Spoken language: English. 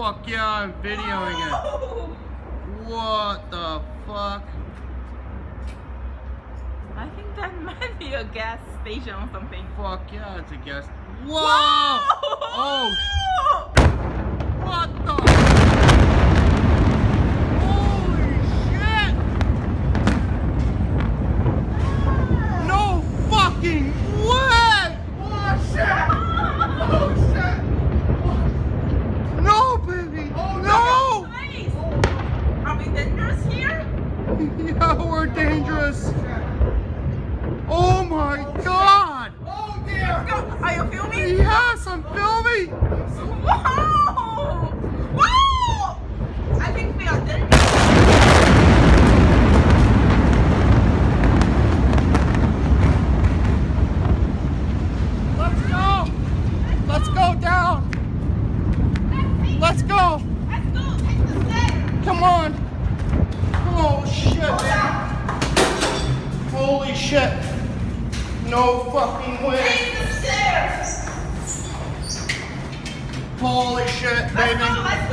fuck yeah, I'm videoing it. What the fuck? I think that might be a gas station or something. Fuck yeah, it's a guest. Whoa! Oh! What the? Holy shit! No fucking way! Oh shit! Oh shit! No, baby! Oh no! Nice! Are we dangerous here? Yeah, we're dangerous. Oh my god! Oh dear! Are you filming? Yes, I'm filming! Wow! Wow! I think we are dangerous. Let's go! Let's go down! Let's go! Let's go! Take the stairs! Come on! Oh shit! Holy shit! No fucking way! Take the stairs! Holy shit, baby! Let's